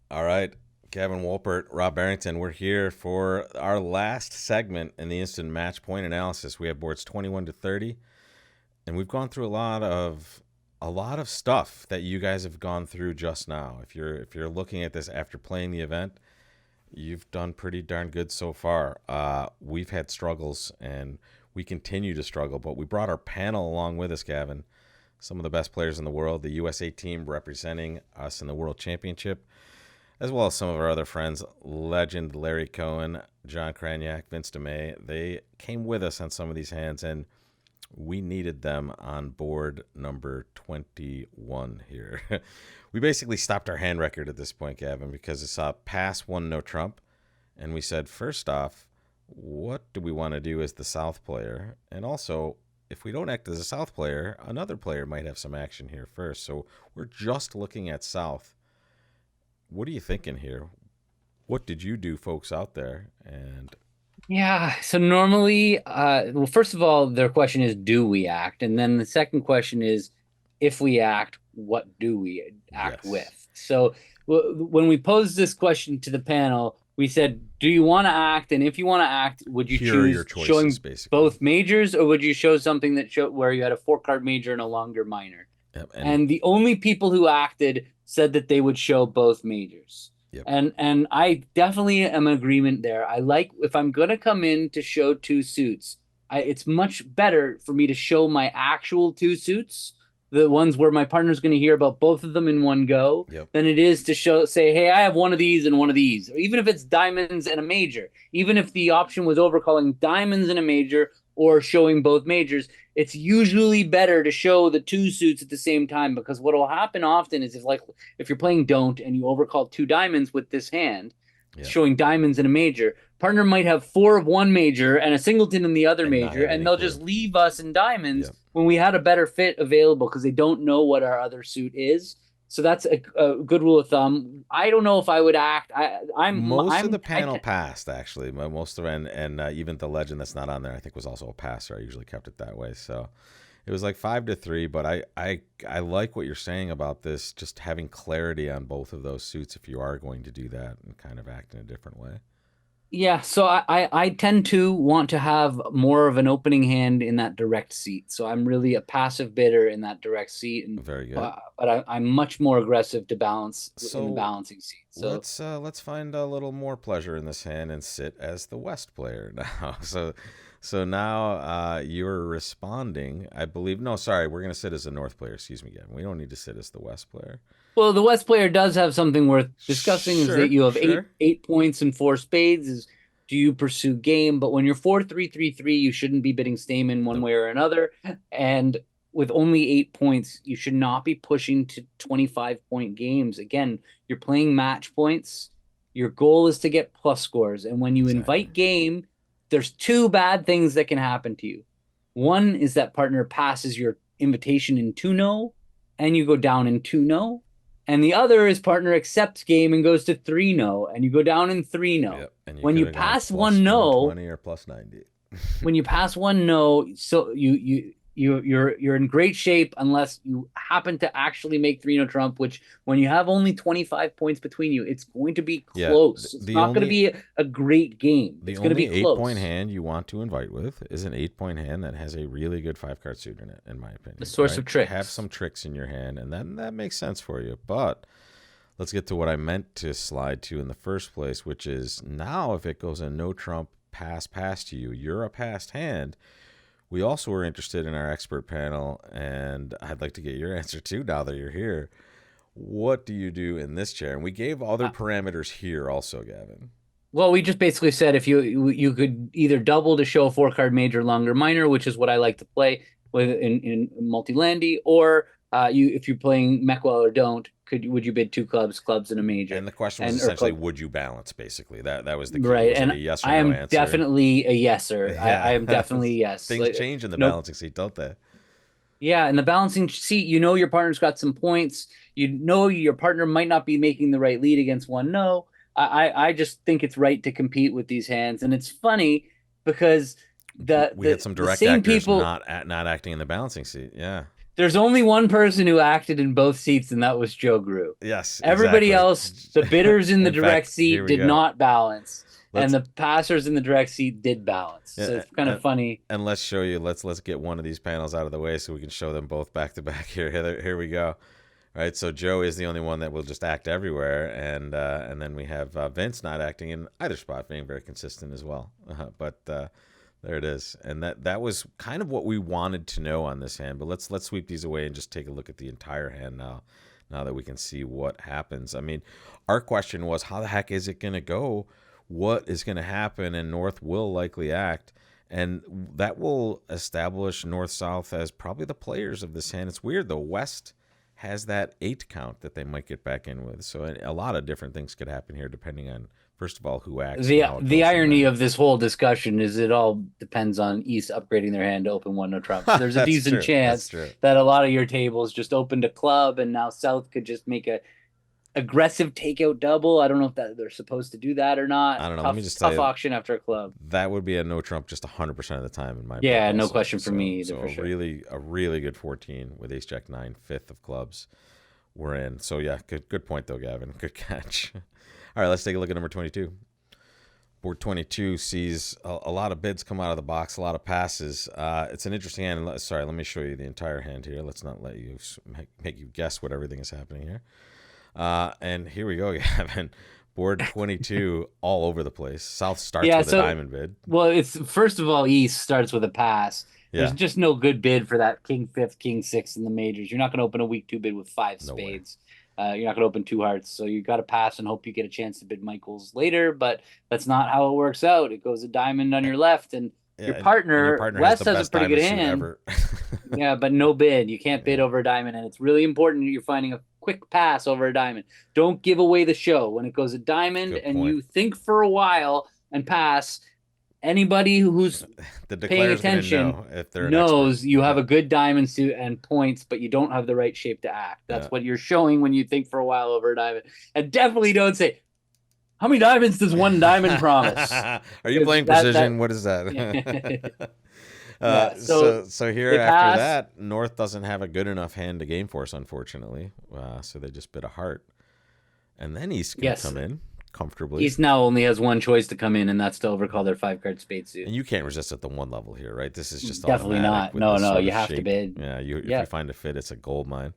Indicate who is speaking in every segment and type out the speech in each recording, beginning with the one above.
Speaker 1: All right, Gavin Wolpert, Rob Barrington. We're here for our last segment in the instant match point analysis. We have boards 21 to 30, and we've gone through a lot of stuff that you guys have gone through just now. If you're looking at this after playing the event, you've done pretty darn good so far. We've had struggles, and we continue to struggle, but we brought our panel along with us, Gavin. Some of the best players in the world, the USA team representing us in the World Championship, as well as some of our other friends, legend Larry Cohen, John Kraniak, Vince DeMay. They came with us on some of these hands, and we needed them on board number 21 here. We basically stopped our hand record at this point, Gavin, because it's pass one, no trump. And we said, first off, what do we want to do as the South player? And also, if we don't act as a South player, another player might have some action here first. So we're just looking at South. What are you thinking here? What did you do, folks out there? And
Speaker 2: Yeah, so normally, well, first of all, their question is, do we act? And then the second question is, if we act, what do we act
Speaker 1: yes,
Speaker 2: with? So when we posed this question to the panel, we said, do you want to act? And if you want to act, would you
Speaker 1: here are your
Speaker 2: choose
Speaker 1: choices,
Speaker 2: showing
Speaker 1: basically.
Speaker 2: both majors, or would you show something that showed where you had a four-card major and a longer minor?
Speaker 1: Yep, and
Speaker 2: And the only people who acted said that they would show both majors.
Speaker 1: yep,
Speaker 2: And I definitely am in agreement there. I like if I'm gonna come in to show two suits, it's much better for me to show my actual two suits, the ones where my partner's going to hear about both of them in one go,
Speaker 1: yep,
Speaker 2: than it is to say, hey, I have one of these and one of these. Or even if it's diamonds and a major, even if the option was overcalling diamonds and a major or showing both majors, it's usually better to show the two suits at the same time, because what will happen often is if you're playing don't and you overcall two diamonds with this hand,
Speaker 1: yep,
Speaker 2: showing diamonds in a major, partner might have four of one major and a singleton in the other
Speaker 1: and not
Speaker 2: major,
Speaker 1: have
Speaker 2: and
Speaker 1: any
Speaker 2: they'll
Speaker 1: clue.
Speaker 2: just leave us in diamonds
Speaker 1: Yep.
Speaker 2: when we had a better fit available because they don't know what our other suit is. So that's a good rule of thumb. I don't know if I would act.
Speaker 1: Most of the
Speaker 2: I
Speaker 1: panel passed, actually. Most of and even the legend that's not on there, I think, was also a passer. I usually kept it that way. So it was like 5-3. But I like what you're saying about this, just having clarity on both of those suits if you are going to do that and kind of act in a different way.
Speaker 2: Yeah, so I tend to want to have more of an opening hand in that direct seat. So I'm really a passive bidder in that direct seat, and
Speaker 1: Very good.
Speaker 2: but I'm much more aggressive to balance in the
Speaker 1: So
Speaker 2: balancing seat. So
Speaker 1: let's find a little more pleasure in this hand and sit as the West player now. So now you're responding. I believe. No, sorry, we're gonna sit as the North player. Excuse me, Gavin. We don't need to sit as the West player.
Speaker 2: well, the West player does have something worth discussing. Is that
Speaker 1: Sure,
Speaker 2: you have
Speaker 1: sure.
Speaker 2: eight points and four spades? Is do you pursue game? But when you're 4-3-3-3, you shouldn't be bidding Stayman one
Speaker 1: Nope.
Speaker 2: way or another. And with only 8 points, you should not be pushing to 25-point games. Again, you're playing match points. Your goal is to get plus scores. And when you
Speaker 1: Exactly.
Speaker 2: invite game, there's two bad things that can happen to you. One is that partner passes your invitation in 2-0, and you go down in 2-0. And the other is partner accepts game and goes to 3-0, and you go down in 3-0.
Speaker 1: Yep. And you
Speaker 2: When
Speaker 1: could
Speaker 2: you
Speaker 1: have gone
Speaker 2: pass
Speaker 1: plus
Speaker 2: one no,
Speaker 1: 120 or plus 90.
Speaker 2: when you pass one no, so you're in great shape unless you happen to actually make 3-0 trump, which when you have only 25 points between you, it's going to be
Speaker 1: Yeah.
Speaker 2: close. It's
Speaker 1: The
Speaker 2: not going to
Speaker 1: only
Speaker 2: be a great game.
Speaker 1: the
Speaker 2: It's going to
Speaker 1: only
Speaker 2: be
Speaker 1: 8 point
Speaker 2: close.
Speaker 1: hand you want to invite with is an 8 point hand that has a really good 5 card suit in it, in my
Speaker 2: The
Speaker 1: opinion.
Speaker 2: source
Speaker 1: Right?
Speaker 2: of
Speaker 1: Have
Speaker 2: tricks.
Speaker 1: some tricks in your hand, and then that makes sense for you. But let's get to what I meant to slide to in the first place, which is now if it goes a no trump pass to you, you're a passed hand. We also were interested in our expert panel, and I'd like to get your answer too now that you're here. What do you do in this chair? And we gave other
Speaker 2: Uh,
Speaker 1: parameters here also, Gavin.
Speaker 2: Well, we just basically said if you could either double to show a four-card major, longer, minor, which is what I like to play with in multi-landy, or you if you're playing Meckwell or don't, would you bid two clubs and a major,
Speaker 1: And the question was
Speaker 2: and or
Speaker 1: essentially,
Speaker 2: club
Speaker 1: would you balance? Basically, that was the key.
Speaker 2: right?
Speaker 1: Was it
Speaker 2: And
Speaker 1: a yes or
Speaker 2: I
Speaker 1: no
Speaker 2: am
Speaker 1: answer?
Speaker 2: definitely a yeser. I
Speaker 1: Yeah,
Speaker 2: am definitely a yes.
Speaker 1: things
Speaker 2: Like,
Speaker 1: change in the
Speaker 2: no,
Speaker 1: balancing seat, don't they?
Speaker 2: yeah, in the balancing seat, you know your partner's got some points. You know your partner might not be making the right lead against one no. I just think it's right to compete with these hands, and it's funny because
Speaker 1: We had some
Speaker 2: the
Speaker 1: direct
Speaker 2: same
Speaker 1: actors
Speaker 2: people
Speaker 1: not acting in the balancing seat. Yeah,
Speaker 2: There's only one person who acted in both seats, and that was Joe Grew.
Speaker 1: Yes,
Speaker 2: Everybody
Speaker 1: exactly.
Speaker 2: else, the bidders in the
Speaker 1: In
Speaker 2: direct
Speaker 1: fact, here
Speaker 2: seat
Speaker 1: we
Speaker 2: did
Speaker 1: go.
Speaker 2: not balance, and
Speaker 1: Let's
Speaker 2: the passers in the direct seat did balance. So
Speaker 1: yeah,
Speaker 2: it's kind of funny.
Speaker 1: and let's show you. Let's get one of these panels out of the way so we can show them both back to back here. Here we go. All right, so Joe is the only one that will just act everywhere, and then we have Vince not acting in either spot, being very consistent as well. But there it is, and that was kind of what we wanted to know on this hand. But let's sweep these away and just take a look at the entire hand now. Now that we can see what happens. I mean, our question was, how the heck is it going to go? What is going to happen? And North will likely act, and that will establish North-South as probably the players of this hand. It's weird though. West has that 8 count that they might get back in with. So a lot of different things could happen here depending on, first of all, who acts.
Speaker 2: The irony of this whole discussion is it all depends on East upgrading their hand to open one no trump. So there's a decent chance that a lot of your tables just opened a club, and now South could just make a aggressive takeout double. I don't know if they're supposed to do that or not.
Speaker 1: I don't know.
Speaker 2: Let
Speaker 1: me just tell
Speaker 2: tough
Speaker 1: you,
Speaker 2: auction after a club.
Speaker 1: That would be a no trump just 100% of the time in my book.
Speaker 2: Yeah, no question for me either.
Speaker 1: So
Speaker 2: for sure.
Speaker 1: a really good 14 with Ace Jack 9, 5th of clubs. We're in. So yeah, good point though, Gavin. Good catch. All right, let's take a look at number 22. Board 22 sees a lot of bids come out of the box, a lot of passes. It's an interesting hand. Sorry, let me show you the entire hand here. Let's not let you make you guess what everything is happening here. And here we go, Gavin. Board 22, all over the place. South starts with a diamond bid.
Speaker 2: Well, it's first of all, East starts with a pass. There's just no good bid for that King 5th, King 6th in the majors. You're not going to open a week 2 bid with 5 spades. You're not going to open 2 hearts. So you got to pass and hope you get a chance to bid Michaels later. But that's not how it works out. It goes a diamond on your left, and your partner West has a pretty good hand. Yeah, but no bid. You can't bid over a diamond, and it's really important that you're finding a quick pass over a diamond. Don't give away the show when it goes a diamond and you think for a while and pass. Anybody who's paying attention knows you have a good diamond suit and points, but you don't have the right shape to act. That's what you're showing when you think for a while over a diamond. And definitely don't say, how many diamonds does one diamond promise?
Speaker 1: Are you playing precision? What is that? So here after that, North doesn't have a good enough hand to game force, unfortunately. So they just bid a heart. And then East can come in comfortably.
Speaker 2: East now only has one choice to come in, and that's to overcall their 5-card spade suit.
Speaker 1: And you can't resist at the 1 level here, right? This is just
Speaker 2: definitely not. No, you have to bid.
Speaker 1: Yeah, if you find a fit, it's a gold mine.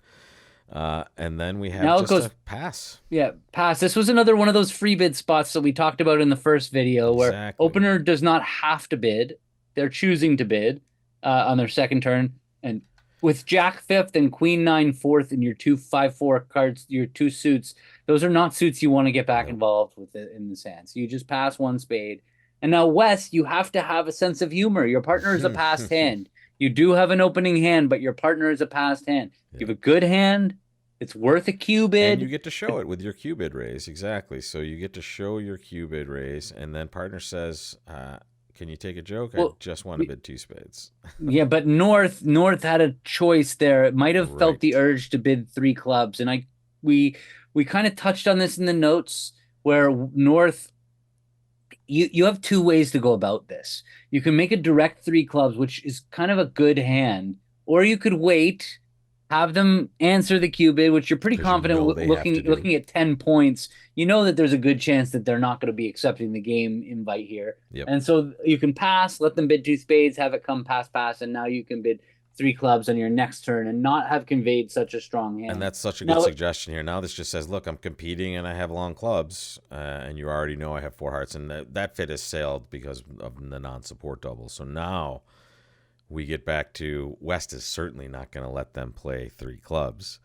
Speaker 1: And then we have now just a pass.
Speaker 2: Yeah, pass. This was another one of those free bid spots that we talked about in the first video where opener does not have to bid. They're choosing to bid on their second turn. And with Jack 5th and Queen 9 4th and your 2 5-4 cards, your 2 suits, those are not suits you want to get back involved with in this hand. So you just pass 1 spade. And now West, you have to have a sense of humor. Your partner is a passed hand. You do have an opening hand, but your partner is a passed hand. You have a good hand. It's worth a Q bid.
Speaker 1: And you get to show it with your Q bid raise. Exactly. So you get to show your Q bid raise, and then partner says, can you take a joke? I just want to bid 2 spades.
Speaker 2: Yeah, but North had a choice there. It might have felt the urge to bid 3 clubs. And we kind of touched on this in the notes where North, you have 2 ways to go about this. You can make a direct 3 clubs, which is kind of a good hand, or you could wait, have them answer the Q bid, which you're pretty confident looking at 10 points. You know that there's a good chance that they're not going to be accepting the game invite here. And so you can pass, let them bid 2 spades, have it come pass, and now you can bid 3 clubs on your next turn and not have conveyed such a strong hand.
Speaker 1: And that's such a good suggestion here. Now this just says, look, I'm competing and I have long clubs, and you already know I have 4 hearts, and that fit is sailed because of the non-support double. So now we get back to West is certainly not going to let them play 3 clubs.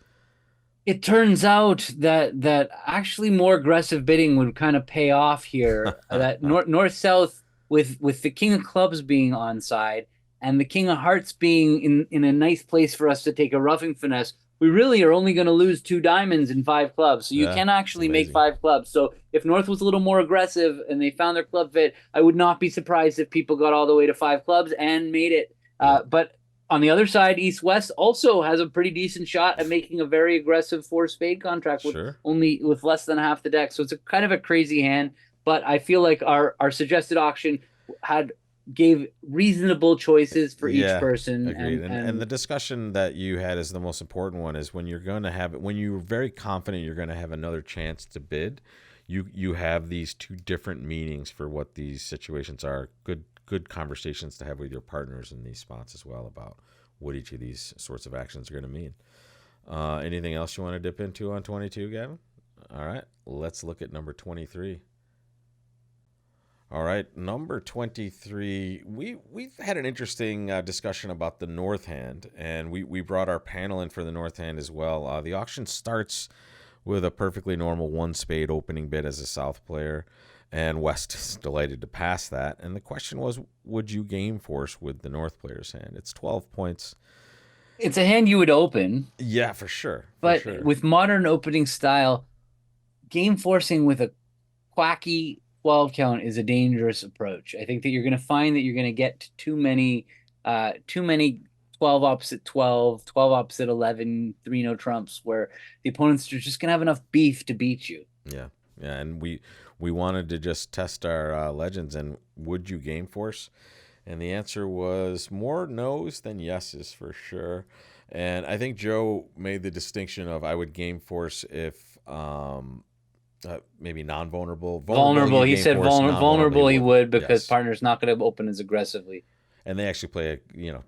Speaker 2: It turns out that actually more aggressive bidding would kind of pay off here. That north-south with the King of Clubs being onside and the King of Hearts being in a nice place for us to take a roughing finesse, we really are only going to lose 2 diamonds in 5 clubs. So you can actually make 5 clubs. So if North was a little more aggressive and they found their club fit, I would not be surprised if people got all the way to 5 clubs and made it. But on the other side, East-West also has a pretty decent shot at making a very aggressive 4 spade contract with less than half the deck. So it's a kind of a crazy hand. But I feel like our suggested auction had gave reasonable choices for each
Speaker 1: Yeah,
Speaker 2: person,
Speaker 1: agreed. And the
Speaker 2: and
Speaker 1: discussion that you had is the most important one is when you're going to have when you're very confident you're going to have another chance to bid, you have these two different meanings for what these situations are. Good conversations to have with your partners in these spots as well about what each of these sorts of actions are going to mean. Anything else you want to dip into on 22, Gavin? All right, let's look at number 23. All right, number 23. We've had an interesting discussion about the north hand, and we brought our panel in for the north hand as well. The auction starts with a perfectly normal one spade opening bid as a south player, and West is delighted to pass that. And the question was, would you game force with the north player's hand? It's 12 points.
Speaker 2: it's a hand you would open,
Speaker 1: Yeah, for sure, for
Speaker 2: but
Speaker 1: sure.
Speaker 2: with modern opening style, game forcing with a quacky 12 count is a dangerous approach. I think that you're going to find that you're going to get too many 12 opposite 12, 12 opposite 11, 3 no trumps, where the opponents are just going to have enough beef to beat you.
Speaker 1: Yeah, yeah, and we wanted to just test our legends and would you game force? And the answer was more no's than yeses for sure. And I think Joe made the distinction of I would game force if maybe non-vulnerable.
Speaker 2: Vulnerable.
Speaker 1: You
Speaker 2: He
Speaker 1: game
Speaker 2: said
Speaker 1: force. Non-vulnerable,
Speaker 2: vulnerable he
Speaker 1: wouldn't.
Speaker 2: would, because
Speaker 1: Yes.
Speaker 2: partner's not going to open as aggressively.
Speaker 1: And they actually play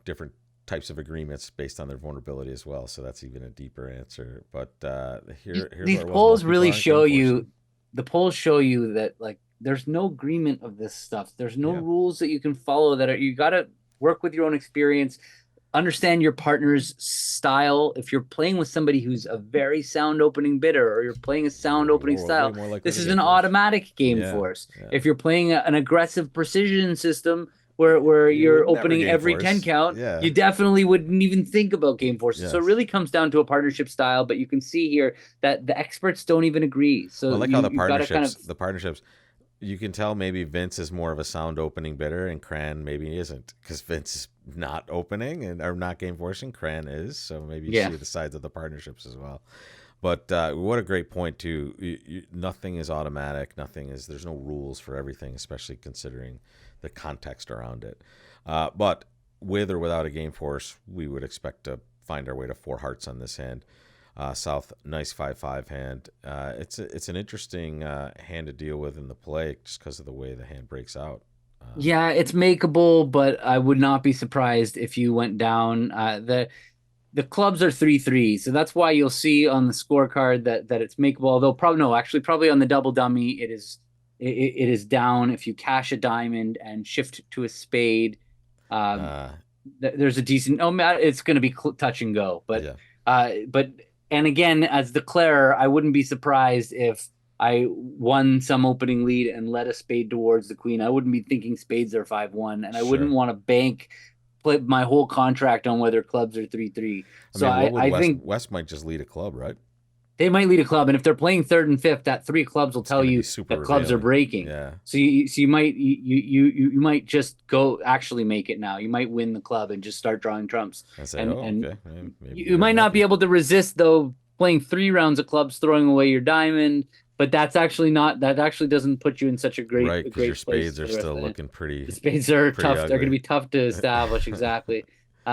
Speaker 1: different types of agreements based on their vulnerability as well. So that's even a deeper answer. But here's
Speaker 2: These
Speaker 1: what it was.
Speaker 2: polls
Speaker 1: Most people
Speaker 2: really
Speaker 1: aren't game
Speaker 2: show
Speaker 1: forcing.
Speaker 2: you, the polls show you that, like, there's no agreement of this stuff. There's no
Speaker 1: Yeah.
Speaker 2: rules that you can follow that are, you got to work with your own experience, understand your partner's style. If you're playing with somebody who's a very sound opening bidder, or you're playing a sound opening
Speaker 1: Way
Speaker 2: style,
Speaker 1: more likely
Speaker 2: this
Speaker 1: to
Speaker 2: is
Speaker 1: game
Speaker 2: an
Speaker 1: force.
Speaker 2: automatic game
Speaker 1: Yeah.
Speaker 2: force.
Speaker 1: Yeah.
Speaker 2: If you're playing an aggressive precision system where
Speaker 1: You
Speaker 2: you're
Speaker 1: would never
Speaker 2: opening
Speaker 1: game
Speaker 2: every
Speaker 1: force.
Speaker 2: 10 count,
Speaker 1: Yeah.
Speaker 2: you definitely wouldn't even think about game forces.
Speaker 1: Yes.
Speaker 2: So it really comes down to a partnership style, but you can see here that the experts don't even agree. So
Speaker 1: I like how the
Speaker 2: you've got to kind
Speaker 1: partnerships, you can tell maybe Vince is more of a sound opening bidder and Cran maybe isn't, because Vince is not opening and or not game forcing. Cran is, so maybe you see the sides of the partnerships as well. But what a great point too. Nothing is automatic. There's no rules for everything, especially considering the context around it. But with or without a game force, we would expect to find our way to 4 hearts on this hand. South, nice 5-5 hand. It's an interesting hand to deal with in the play just because of the way the hand breaks out.
Speaker 2: yeah, it's makeable, but I would not be surprised if you went down. The clubs are 3-3, so that's why you'll see on the scorecard that it's makeable. Although probably on the double dummy it is down if you cash a diamond and shift to a spade. There's a decent. Oh, it's going to be touch and go, but
Speaker 1: yeah.
Speaker 2: But and again, as declarer, I wouldn't be surprised if I won some opening lead and led a spade towards the queen. I wouldn't be thinking spades are 5-1, and I wouldn't want to bank my whole contract on whether clubs are 3-3. So I think
Speaker 1: West might just lead a club, right?
Speaker 2: they might lead a club, and if they're playing third and fifth, that 3 clubs will tell you that clubs are breaking.
Speaker 1: Yeah.
Speaker 2: So you might just go actually make it now. You might win the club and just start drawing trumps.
Speaker 1: Okay.
Speaker 2: You might not be able to resist though playing 3 rounds of clubs, throwing away your diamond. But that actually doesn't put you in such a great
Speaker 1: right, because your spades are still looking
Speaker 2: pretty. The spades are tough. Ugly. They're going to be tough to establish. Exactly.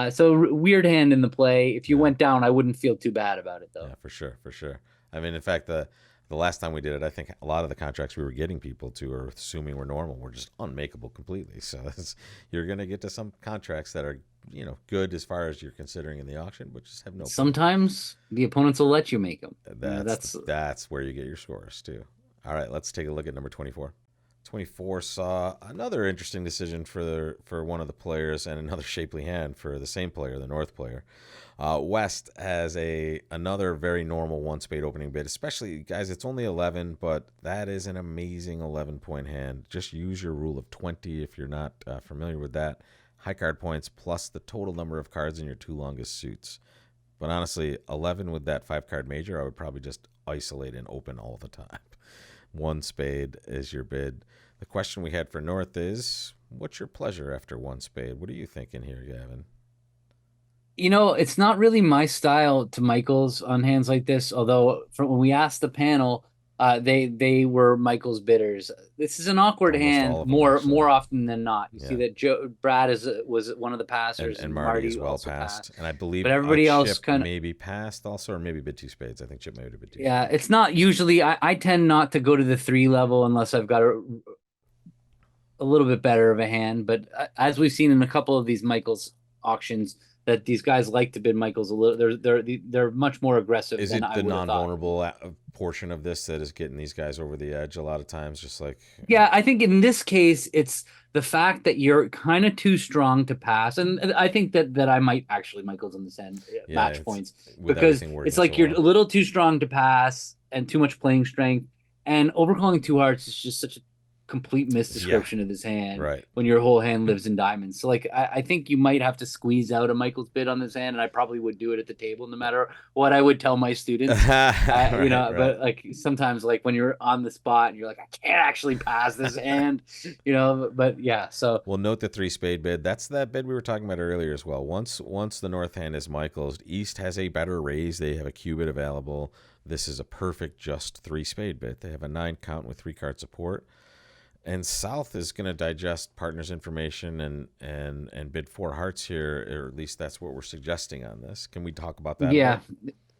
Speaker 2: So weird hand in the play. If you went down, I wouldn't feel too bad about it though.
Speaker 1: Yeah, for sure. I mean, in fact, the last time we did it, I think a lot of the contracts we were getting people to, or assuming were normal, were just unmakeable completely. So you're going to get to some contracts that are good as far as you're considering in the auction, but just have no.
Speaker 2: Sometimes the opponents will let you make them.
Speaker 1: That's where you get your scores too. All right, let's take a look at number 24. 24 saw another interesting decision for one of the players and another shapely hand for the same player, the North player. West has another very normal 1 spade opening bid, especially, guys, it's only 11, but that is an amazing 11-point hand. Just use your rule of 20 if you're not familiar with that. High card points plus the total number of cards in your 2 longest suits. But honestly, 11 with that 5-card major, I would probably just isolate and open all the time. 1 spade is your bid. The question we had for North is, what's your pleasure after 1 spade? What are you thinking here, Gavin?
Speaker 2: It's not really my style to Michael's on hands like this. Although when we asked the panel, they were Michael's bidders. This is an awkward
Speaker 1: Almost
Speaker 2: hand
Speaker 1: all of them, actually.
Speaker 2: more often than not. You see
Speaker 1: Yeah.
Speaker 2: that Brad was one of the passers,
Speaker 1: And Marty as well
Speaker 2: also
Speaker 1: passed. And I believe
Speaker 2: but everybody else
Speaker 1: Chip
Speaker 2: kind of.
Speaker 1: maybe passed also, or maybe bid two spades. I think Chip maybe bid two
Speaker 2: Yeah,
Speaker 1: spades.
Speaker 2: it's not usually. I tend not to go to the 3 level unless I've got a little bit better of a hand. But as we've seen in a couple of these Michaels auctions, that these guys like to bid Michaels a little. They're much more aggressive.
Speaker 1: Is
Speaker 2: than
Speaker 1: it
Speaker 2: I
Speaker 1: the
Speaker 2: would have thought.
Speaker 1: non-vulnerable portion of this that is getting these guys over the edge a lot of times? Just like,
Speaker 2: Yeah, I think in this case, it's the fact that you're kind of too strong to pass, and I think that I might actually Michaels on this end match points because it's like you're a little too strong to pass and too much playing strength, and overcalling 2 hearts is just such a complete misdescription of this hand when your whole hand lives in diamonds. So like I think you might have to squeeze out a Michaels bid on this hand, and I probably would do it at the table no matter what I would tell my students. But like sometimes like when you're on the spot and you're like, I can't actually pass this hand, but yeah. So
Speaker 1: we'll note the 3 spade bid. That's that bid we were talking about earlier as well. Once the north hand is Michaels, East has a better raise. They have a Q bid available. This is a perfect just 3 spade bid. They have a 9 count with 3 card support. And South is going to digest partners' information and bid 4 hearts here, or at least that's what we're suggesting on this. Can we talk about that?
Speaker 2: Yeah,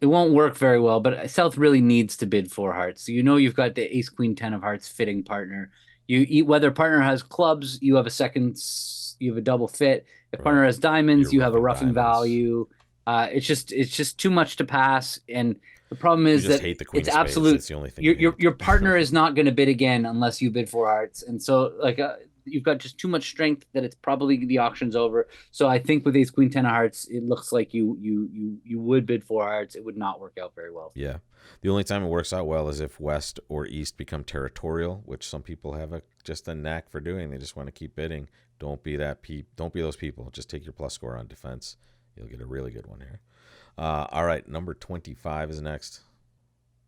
Speaker 2: it won't work very well, but South really needs to bid 4 hearts. So you've got the ace, queen, 10 of hearts fitting partner. Whether partner has clubs, you have a double fit. If partner has diamonds, you have a roughing value. It's just too much to pass, and the problem is that it's absolute.
Speaker 1: That's the only thing
Speaker 2: your partner is not going to bid again unless you bid 4 hearts, and so like you've got just too much strength that it's probably the auction's over. So I think with ace, queen, 10 of hearts, it looks like you would bid 4 hearts. It would not work out very well.
Speaker 1: Yeah, the only time it works out well is if West or East become territorial, which some people have just a knack for doing. They just want to keep bidding. Don't be those people. Just take your plus score on defense. You'll get a really good one here. All right, number 25 is next.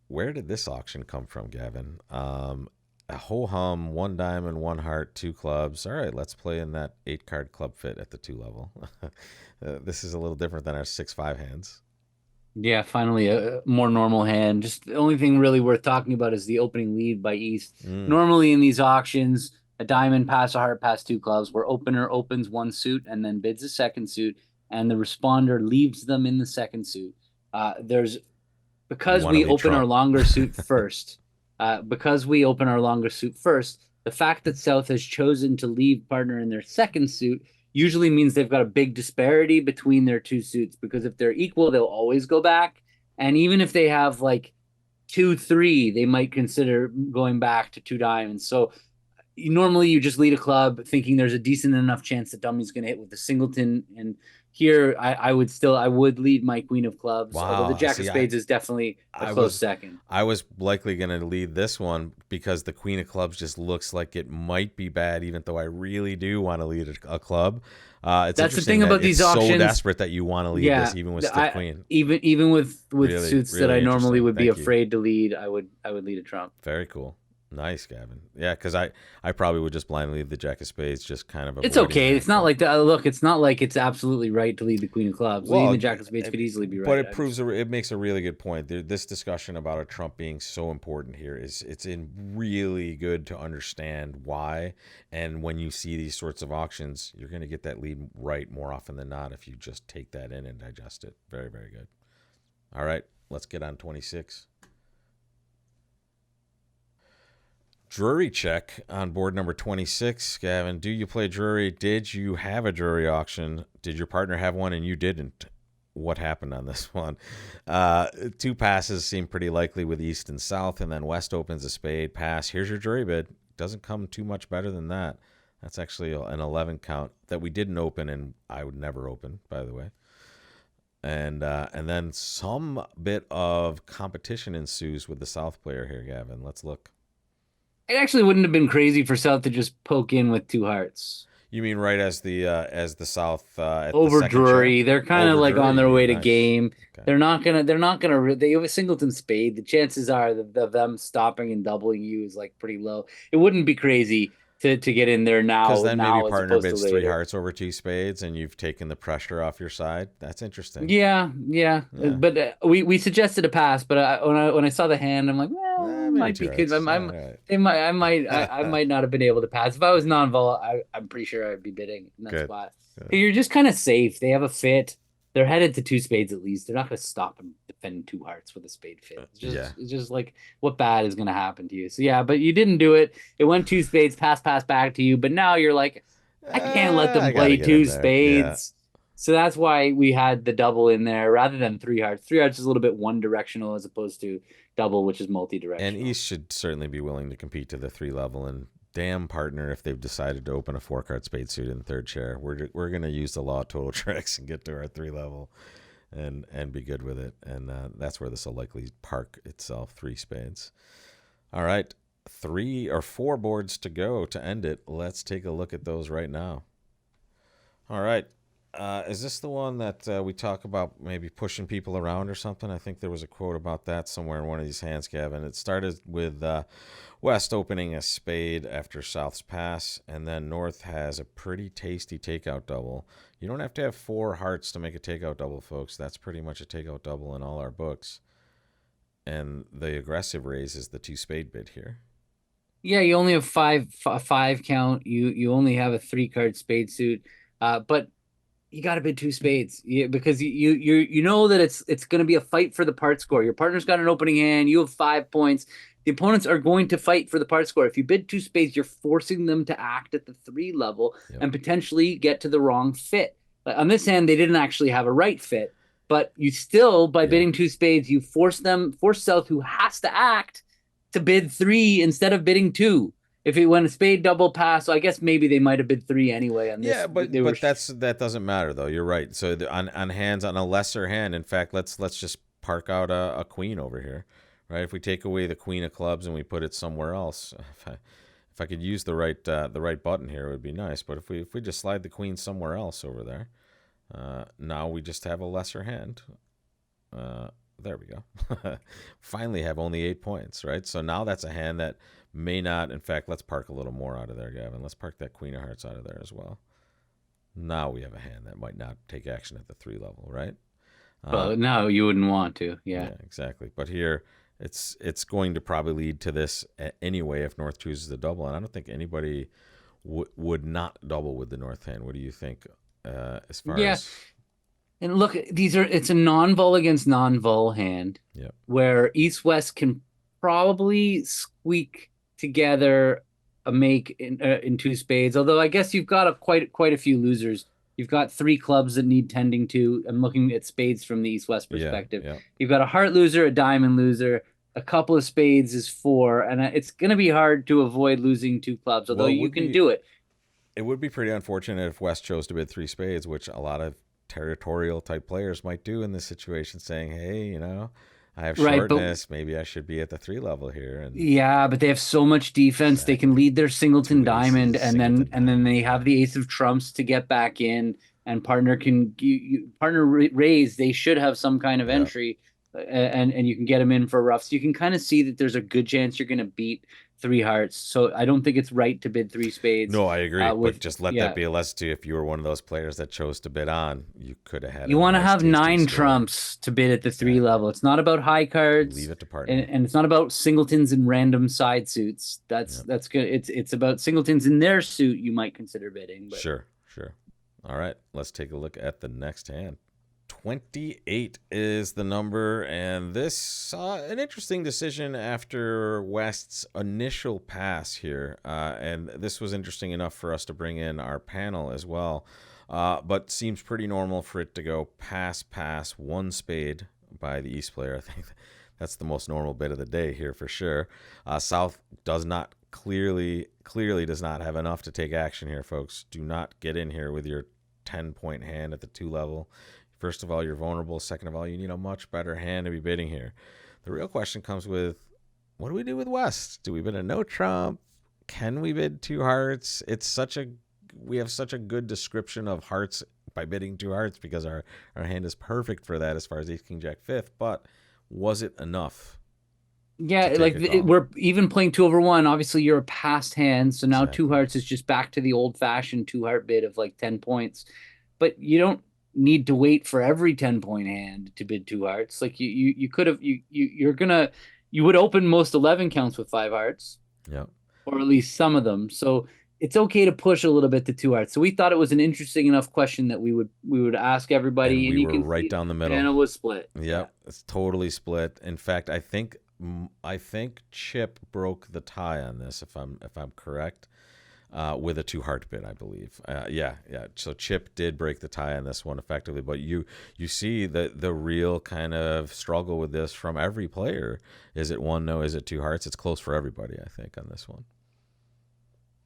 Speaker 1: Where did this auction come from, Gavin? A ho-hum, 1 diamond, 1 heart, 2 clubs. All right, let's play in that 8-card club fit at the 2 level. This is a little different than our 6-5 hands.
Speaker 2: Yeah, finally a more normal hand. Just the only thing really worth talking about is the opening lead by East. Normally in these auctions, a diamond, pass a heart, pass 2 clubs, where opener opens 1 suit and then bids a 2nd suit, and the responder leaves them in the 2nd suit. Because we open our longer suit first. The fact that South has chosen to leave partner in their 2nd suit usually means they've got a big disparity between their 2 suits, because if they're equal, they'll always go back. And even if they have like 2-3, they might consider going back to 2 diamonds. So normally you just lead a club thinking there's a decent enough chance that dummy's going to hit with the singleton. And here I would lead my queen of clubs.
Speaker 1: Wow.
Speaker 2: Although the jack of spades is definitely a close second.
Speaker 1: I was likely going to lead this one because the queen of clubs just looks like it might be bad, even though I really do want to lead a club. That's the thing about these auctions. So desperate that you want to lead this, even with stiff queen.
Speaker 2: Even with really, suits really that I normally would be afraid to lead, I would lead a trump.
Speaker 1: Very cool. Nice, Gavin. Yeah, because I probably would just blindly lead the jack of spades, just kind of.
Speaker 2: It's okay. It's not like that. Look, it's not like it's absolutely right to lead the queen of clubs. Leading the jack of spades could easily be right.
Speaker 1: But it makes a really good point. This discussion about a trump being so important here it's really good to understand why. And when you see these sorts of auctions, you're going to get that lead right more often than not if you just take that in and digest it. Very, very good. All right, let's get on 26. Drury check on board number 26. Gavin, do you play Drury? Did you have a Drury auction? Did your partner have one and you didn't? What happened on this one? 2 passes seem pretty likely with East and South, and then West opens a spade pass. Here's your Drury bid. Doesn't come too much better than that. That's actually an 11 count that we didn't open, and I would never open, by the way. And then some bit of competition ensues with the South player here, Gavin. Let's look.
Speaker 2: It actually wouldn't have been crazy for South to just poke in with 2 hearts.
Speaker 1: You mean right as the South at
Speaker 2: over
Speaker 1: the
Speaker 2: Drury? They're kind of like Drury, on their way to game.
Speaker 1: Okay.
Speaker 2: They're not gonna. They have a singleton spade. The chances are that them stopping and doubling you is like pretty low. It wouldn't be crazy to get in there now.
Speaker 1: Because then maybe partner bids 3 hearts over 2 spades, and you've taken the pressure off your side. That's interesting.
Speaker 2: Yeah. But we suggested a pass, but when I saw the hand, I'm like, well,
Speaker 1: maybe
Speaker 2: might
Speaker 1: two
Speaker 2: be good.
Speaker 1: hearts. All right.
Speaker 2: I might not have been able to pass. If I was non-vol, I'm pretty sure I'd be bidding in that
Speaker 1: Good.
Speaker 2: spot.
Speaker 1: Good.
Speaker 2: You're just kind of safe. They have a fit. They're headed to two spades at least. They're not going to stop and defend two hearts with a spade fit. It's just like what bad is going to happen to you. So yeah, but you didn't do it. It went two spades, pass back to you. But now you're like, I can't let them
Speaker 1: I gotta
Speaker 2: play
Speaker 1: get in
Speaker 2: two
Speaker 1: there. Yeah.
Speaker 2: spades. So that's why we had the double in there rather than three hearts. Three hearts is a little bit one directional as opposed to double, which is
Speaker 1: And
Speaker 2: multi-directional.
Speaker 1: East should certainly be willing to compete to the 3 level. And damn, partner, if they've decided to open a 4-card spade suit in the third chair, we're gonna use the law of total tricks and get to our 3 level, and be good with it. And that's where this will likely park itself. 3 spades. All right, 3 or 4 boards to go to end it. Let's take a look at those right now. All right. Is this the one that we talk about maybe pushing people around or something? I think there was a quote about that somewhere in one of these hands, Gavin. It started with West opening a spade after South's pass, and then North has a pretty tasty takeout double. You don't have to have 4 hearts to make a takeout double, folks. That's pretty much a takeout double in all our books. And the aggressive raise is the 2 spade bid here.
Speaker 2: Yeah, you only have five count. You only have a 3-card spade suit, but you got to bid 2 spades because you know that it's going to be a fight for the part score. Your partner's got an opening hand. You have 5 points. The opponents are going to fight for the part score. If you bid 2 spades, you're forcing them to act at the 3 level and potentially get to the wrong fit. On this hand, they didn't actually have a right fit, but you still, by bidding 2 spades, you force South, who has to act, to bid 3 instead of bidding 2. If it went a spade double pass, so I guess maybe they might have bid 3 anyway on this.
Speaker 1: Yeah, but that doesn't matter though. You're right. So on hands, on a lesser hand, in fact, let's just park out a queen over here, right? If we take away the queen of clubs and we put it somewhere else, if I could use the right button here, it would be nice. But if we just slide the queen somewhere else over there, now we just have a lesser hand. There we go. Finally have only 8 points, right? So now that's a hand that may not. In fact, let's park a little more out of there, Gavin. Let's park that queen of hearts out of there as well. Now we have a hand that might not take action at the 3 level, right?
Speaker 2: Well, no, you wouldn't want to. Yeah,
Speaker 1: exactly. But here, it's going to probably lead to this anyway if North chooses the double. And I don't think anybody would not double with the North hand. What do you think as far as...
Speaker 2: And look, it's a non-vol against non-vol hand where East-West can probably squeak together a make in 2 spades. Although I guess you've got quite a few losers. You've got 3 clubs that need tending to. I'm looking at spades from the East-West perspective. You've got a heart loser, a diamond loser. A couple of spades is 4, and it's going to be hard to avoid losing 2 clubs. Although you can do it. It
Speaker 1: would be pretty unfortunate if West chose to bid 3 spades, which a lot of territorial type players might do in this situation, saying, hey, I have shortness, maybe I should be at the 3 level here. And
Speaker 2: but they have so much defense. They can lead their singleton diamond, and then they have the ace of trumps to get back in, and partner raise. They should have some kind of entry, and you can get them in for rough. So you can kind of see that there's a good chance you're going to beat 3 hearts. So I don't think it's right to bid 3 spades.
Speaker 1: No, I agree. But just let that be a lesson to you. If you were one of those players that chose to bid on, you could have had.
Speaker 2: You want to have 9 trumps to bid at the 3 level. It's not about high cards.
Speaker 1: Leave it to partner,
Speaker 2: and it's not about singletons and random side suits. That's good. It's about singletons in their suit. You might consider bidding. But.
Speaker 1: Sure. All right, let's take a look at the next hand. 28 is the number, and this saw an interesting decision after West's initial pass here, and this was interesting enough for us to bring in our panel as well, but seems pretty normal for it to go pass 1 spade by the East player. I think that's the most normal bit of the day here for sure. South does not clearly does not have enough to take action here, folks. Do not get in here with your 10-point hand at the 2 level. First of all, you're vulnerable. Second of all, you need a much better hand to be bidding here. The real question comes with, what do we do with West? Do we bid a no trump? Can we bid 2 hearts? We have such a good description of hearts by bidding 2 hearts because our hand is perfect for that as far as ace, king, jack, 5th. But was it enough?
Speaker 2: Yeah, we're even playing 2/1. Obviously, you're a passed hand, so now 2 hearts is just back to the old-fashioned 2-heart bid of like 10 points. But you don't need to wait for every 10-point hand to bid 2 hearts. Like you could have you you would open most 11 counts with 5 hearts,
Speaker 1: Yep.
Speaker 2: or at least some of them. So it's okay to push a little bit to 2 hearts. So we thought it was an interesting enough question that we would ask everybody,
Speaker 1: And we
Speaker 2: you
Speaker 1: were
Speaker 2: can
Speaker 1: right
Speaker 2: see
Speaker 1: down the
Speaker 2: the
Speaker 1: middle.
Speaker 2: panel was split.
Speaker 1: Yep, it's totally split. In fact, I think Chip broke the tie on this, if I'm correct, with a 2 heart bid, I believe. Yeah. So Chip did break the tie on this one effectively, but you see the real kind of struggle with this from every player. Is it 1 no? Is it 2 hearts? It's close for everybody, I think, on this one.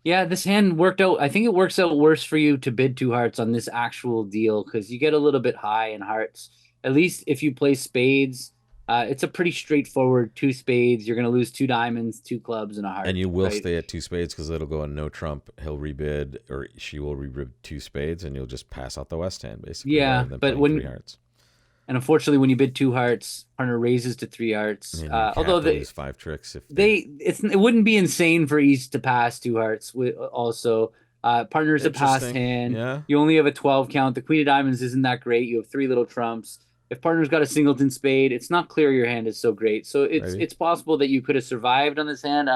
Speaker 2: Yeah, this hand worked out. I think it works out worse for you to bid 2 hearts on this actual deal because you get a little bit high in hearts. At least if you play spades, it's a pretty straightforward 2 spades. You're going to lose 2 diamonds, 2 clubs, and a heart.
Speaker 1: And you will
Speaker 2: right?
Speaker 1: stay at 2 spades because it'll go on no trump. He'll rebid, or she will rebid 2 spades, and you'll just pass out the west hand, basically.
Speaker 2: Yeah,
Speaker 1: rather than
Speaker 2: but
Speaker 1: playing 3 hearts.
Speaker 2: And unfortunately, when you bid 2 hearts, partner raises to 3 hearts. Although
Speaker 1: lose 5 tricks if
Speaker 2: it wouldn't be insane for East to pass 2 hearts. Also, partner's a pass hand.
Speaker 1: Yeah.
Speaker 2: You only have a 12 count. The queen of diamonds isn't that great. You have 3 little trumps. If partner's got a singleton spade, it's not clear your hand is so great. So it's possible that you could have survived on this hand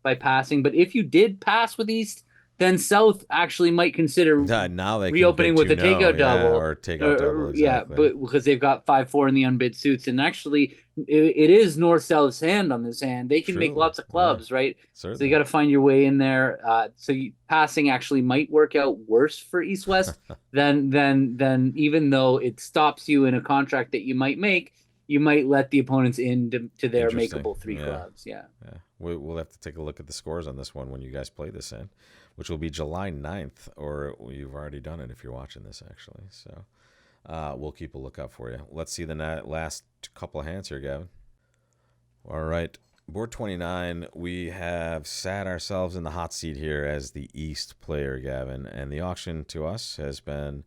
Speaker 2: by passing. But if you did pass with East, then South actually might consider
Speaker 1: now they
Speaker 2: reopening with a takeout double
Speaker 1: or takeout double. Exactly.
Speaker 2: Yeah, but because they've got 5-4 in the unbid suits, and actually it is North South's hand on this hand. They can make lots of clubs, right?
Speaker 1: Certainly.
Speaker 2: So you got to find your way in there. Passing actually might work out worse for East West than even though it stops you in a contract that you might make. You might let the opponents in to their makeable 3 clubs. Yeah.
Speaker 1: We'll have to take a look at the scores on this one when you guys play this hand, which will be July 9th, or you've already done it if you're watching this, actually. So we'll keep a lookout for you. Let's see the last couple of hands here, Gavin. All right. Board 29, we have sat ourselves in the hot seat here as the East player, Gavin, and the auction to us has been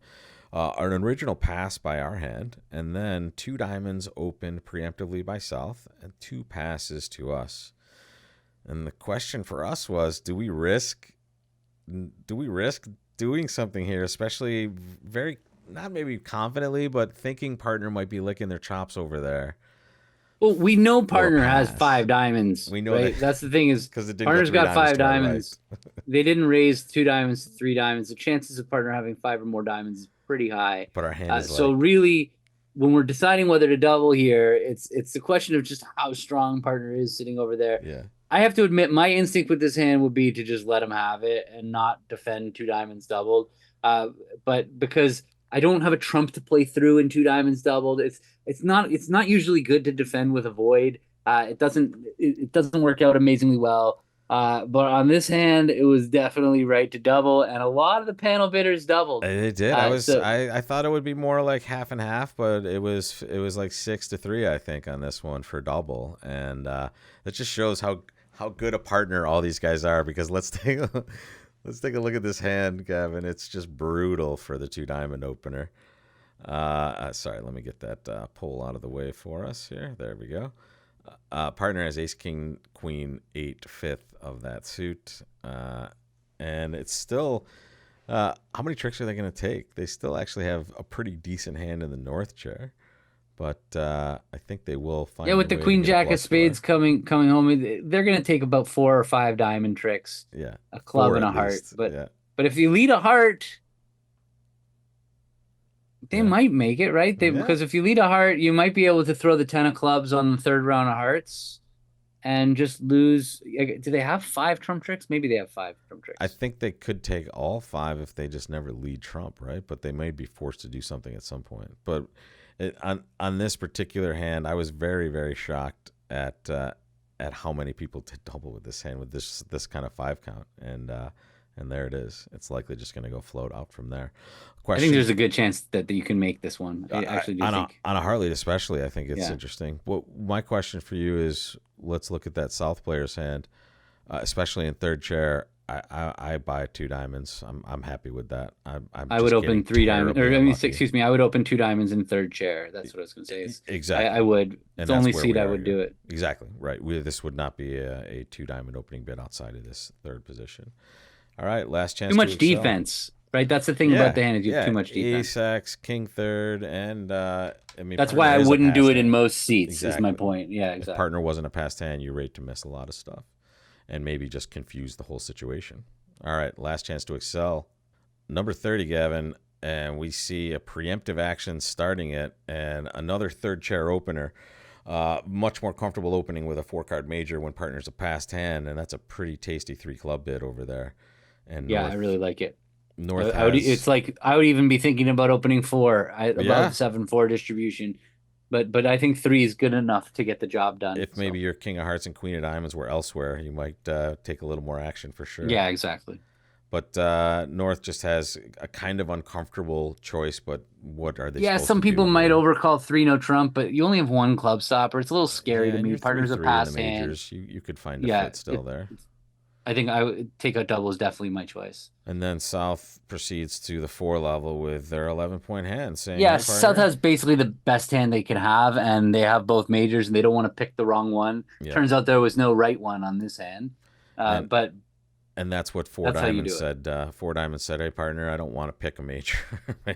Speaker 1: an original pass by our hand, and then 2 diamonds opened preemptively by South, and 2 passes to us. And the question for us was, do we risk doing something here, especially very, not maybe confidently, but thinking partner might be licking their chops over there?
Speaker 2: Well, we know partner has 5 diamonds.
Speaker 1: We know
Speaker 2: right? That's the thing is partner's got 5 diamonds.
Speaker 1: Right.
Speaker 2: They didn't raise 2 diamonds to 3 diamonds. The chances of partner having 5 or more diamonds is pretty high.
Speaker 1: But our hand is
Speaker 2: so really, when we're deciding whether to double here, it's the question of just how strong partner is sitting over there.
Speaker 1: Yeah.
Speaker 2: I have to admit, my instinct with this hand would be to just let him have it and not defend 2 diamonds doubled. But because I don't have a trump to play through in 2 diamonds doubled, it's not usually good to defend with a void. It doesn't work out amazingly well. But on this hand, it was definitely right to double, and a lot of the panel bidders doubled.
Speaker 1: They did. I thought it would be more like half and half, but it was like 6-3, I think, on this one for double, and that just shows how good a partner all these guys are. Because let's take a look at this hand, Gavin. It's just brutal for the 2 diamond opener. Sorry, let me get that pull out of the way for us here. There we go. Partner has ace, king, queen, 8, 5th of that suit. And it's still, how many tricks are they going to take? They still actually have a pretty decent hand in the north chair. But I think they will find.
Speaker 2: Yeah, with the queen jack of spades coming home, they're going to take about 4 or 5 diamond tricks.
Speaker 1: Yeah,
Speaker 2: a club and a heart. But if you lead a heart, they might make it, right? Because if you lead a heart, you might be able to throw the 10 of clubs on the 3rd round of hearts and just lose. Do they have 5 trump tricks? Maybe they have 5 trump tricks.
Speaker 1: I think they could take all 5 if they just never lead trump, right? But they may be forced to do something at some point. But on this particular hand, I was very, very shocked at how many people did double with this hand with this kind of 5 count, and there it is. It's likely just going to go float out from there.
Speaker 2: I think there's a good chance that you can make this one. I actually do think
Speaker 1: on a Harley, especially. I think it's interesting. Well, my question for you is, let's look at that South player's hand, especially in 3rd chair. I buy 2 diamonds. I'm happy with that.
Speaker 2: I would open 3 diamonds, I would open 2 diamonds in 3rd chair. That's what I was going to say.
Speaker 1: Exactly.
Speaker 2: I would. It's the only seat I would do it.
Speaker 1: Exactly. Right. This would not be a 2 diamond opening bid outside of this 3rd position. All right. Last chance.
Speaker 2: Too much defense. right? That's the thing about the hand is you have
Speaker 1: yeah.
Speaker 2: too much defense.
Speaker 1: Ace X, King third, and I mean,
Speaker 2: That's
Speaker 1: partner
Speaker 2: why I
Speaker 1: is a
Speaker 2: wouldn't do
Speaker 1: passed
Speaker 2: it in
Speaker 1: hand.
Speaker 2: most seats. Is my
Speaker 1: Exactly.
Speaker 2: point. Yeah,
Speaker 1: If
Speaker 2: exactly.
Speaker 1: partner wasn't a passed hand, you rate to miss a lot of stuff, and maybe just confuse the whole situation. All right, last chance to excel. Number 30, Gavin, and we see a preemptive action starting it, and another third chair opener. Much more comfortable opening with a 4-card major when partner's a passed hand, and that's a pretty tasty 3-club bid over there. And
Speaker 2: Yeah, I really like it.
Speaker 1: North
Speaker 2: I would.
Speaker 1: has,
Speaker 2: It's like I would even be thinking about opening 4
Speaker 1: yeah.
Speaker 2: above 7-4 distribution, but I think 3 is good enough to get the job done.
Speaker 1: If maybe
Speaker 2: So
Speaker 1: your King of Hearts and Queen of Diamonds were elsewhere, you might take a little more action for sure.
Speaker 2: yeah, exactly.
Speaker 1: But North just has a kind of uncomfortable choice. But what are they
Speaker 2: Yeah,
Speaker 1: supposed
Speaker 2: some
Speaker 1: to do
Speaker 2: people might
Speaker 1: here?
Speaker 2: overcall 3 no trump, but you only have one club stopper. It's a little scary
Speaker 1: Yeah,
Speaker 2: to
Speaker 1: and
Speaker 2: me.
Speaker 1: you're three
Speaker 2: Partner's a
Speaker 1: three in the
Speaker 2: pass hand.
Speaker 1: majors. You could find a
Speaker 2: Yeah,
Speaker 1: fit still there.
Speaker 2: I think I would take out double is definitely my choice.
Speaker 1: And then South proceeds to the 4 level with their 11-point hand, saying,
Speaker 2: Yeah,
Speaker 1: "Hey,
Speaker 2: South
Speaker 1: partner."
Speaker 2: has basically the best hand they can have, and they have both majors, and they don't want to pick the wrong one.
Speaker 1: Yeah,
Speaker 2: Turns out there was no right one on this hand,
Speaker 1: and
Speaker 2: but
Speaker 1: and that's what Four
Speaker 2: that's how you
Speaker 1: Diamonds
Speaker 2: do it.
Speaker 1: said. Four Diamonds said, "Hey, partner, I don't want to pick a major."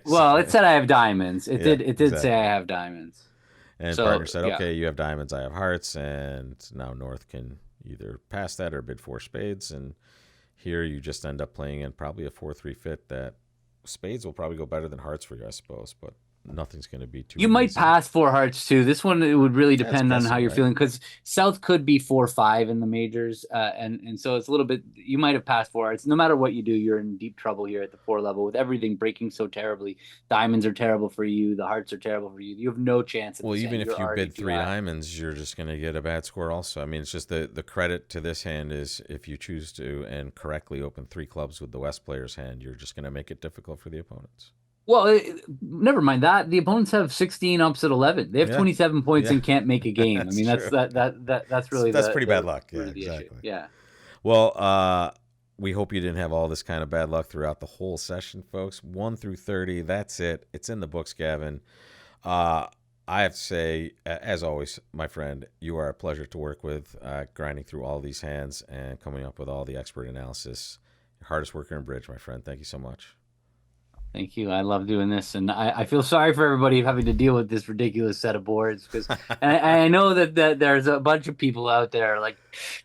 Speaker 2: Well, it
Speaker 1: Basically,
Speaker 2: said I have diamonds. It
Speaker 1: yeah,
Speaker 2: did. It did say I
Speaker 1: exactly.
Speaker 2: have diamonds.
Speaker 1: And partner
Speaker 2: So
Speaker 1: said,
Speaker 2: yeah,
Speaker 1: "Okay, you have diamonds, I have hearts," and now North can either pass that or bid 4 spades. And here you just end up playing in probably a 4-3 fit that spades will probably go better than hearts for you, I suppose, but nothing's going to be too
Speaker 2: you might
Speaker 1: amazing.
Speaker 2: pass 4 hearts too. This one it would really
Speaker 1: That's
Speaker 2: depend on how
Speaker 1: guessing,
Speaker 2: you're
Speaker 1: right?
Speaker 2: feeling because South could be 4-5 in the majors, and so it's a little bit. You might have passed 4 hearts. No matter what you do, you're in deep trouble here at the 4 level with everything breaking so terribly. Diamonds are terrible for you. The hearts are terrible for you. You have no chance at
Speaker 1: Well,
Speaker 2: this
Speaker 1: even
Speaker 2: hand.
Speaker 1: if
Speaker 2: You're
Speaker 1: you
Speaker 2: already
Speaker 1: bid
Speaker 2: too
Speaker 1: 3
Speaker 2: high.
Speaker 1: diamonds, you're just going to get a bad score also. I mean, it's just the credit to this hand is if you choose to and correctly open 3 clubs with the West player's hand, you're just going to make it difficult for the opponents.
Speaker 2: Well, never mind that. The opponents have 16 ups at 11. They have
Speaker 1: Yeah.
Speaker 2: 27 points
Speaker 1: Yeah.
Speaker 2: and can't make a game. I
Speaker 1: That's
Speaker 2: mean,
Speaker 1: true.
Speaker 2: that's really
Speaker 1: That's
Speaker 2: the
Speaker 1: pretty bad luck.
Speaker 2: root
Speaker 1: Yeah,
Speaker 2: of the issue.
Speaker 1: exactly.
Speaker 2: Yeah.
Speaker 1: Well, we hope you didn't have all this kind of bad luck throughout the whole session, folks. 1 through 30, that's it. It's in the books, Gavin. I have to say, as always, my friend, you are a pleasure to work with, grinding through all these hands and coming up with all the expert analysis. Hardest worker in bridge, my friend. Thank you so much.
Speaker 2: Thank you. I love doing this, and I feel sorry for everybody having to deal with this ridiculous set of boards because I know that there's a bunch of people out there like,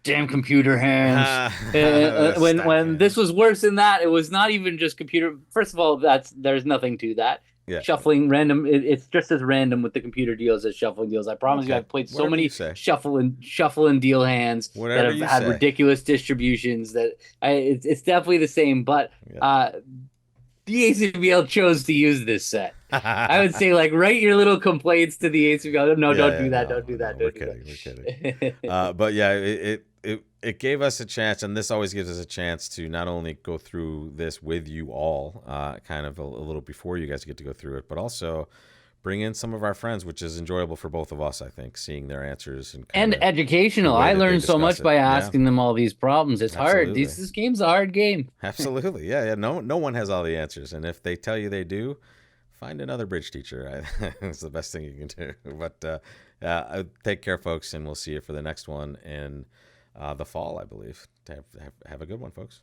Speaker 2: damn computer hands.
Speaker 1: Stack
Speaker 2: When this
Speaker 1: hands.
Speaker 2: was worse than that, it was not even just computer. First of all, there's nothing to that.
Speaker 1: Yeah.
Speaker 2: Shuffling random, it's just as random with the computer deals as shuffling deals. I promise you,
Speaker 1: Okay.
Speaker 2: I've played so
Speaker 1: Whatever you
Speaker 2: many
Speaker 1: say.
Speaker 2: shuffle and deal hands that
Speaker 1: Whatever
Speaker 2: have
Speaker 1: you
Speaker 2: had
Speaker 1: say.
Speaker 2: ridiculous distributions. It's definitely the same, but
Speaker 1: Yeah.
Speaker 2: the ACBL chose to use this set. I would say, like, write your little complaints to the ACBL. No, don't do that.
Speaker 1: No,
Speaker 2: Don't do
Speaker 1: no,
Speaker 2: that.
Speaker 1: we're
Speaker 2: Don't do
Speaker 1: kidding. We're kidding.
Speaker 2: that.
Speaker 1: But yeah, it gave us a chance, and this always gives us a chance to not only go through this with you all, kind of a little before you guys get to go through it, but also bring in some of our friends, which is enjoyable for both of us, I think, seeing their answers and kind
Speaker 2: And
Speaker 1: of the
Speaker 2: educational.
Speaker 1: way
Speaker 2: I
Speaker 1: that they
Speaker 2: learned so
Speaker 1: discuss
Speaker 2: much
Speaker 1: it.
Speaker 2: by
Speaker 1: Yeah,
Speaker 2: asking them all these problems. It's hard.
Speaker 1: absolutely.
Speaker 2: This game's a hard game.
Speaker 1: Absolutely. Yeah, yeah. No one has all the answers. And if they tell you they do, find another bridge teacher. It's the best thing you can do. But take care, folks, and we'll see you for the next one in the fall, I believe. Have a good one, folks.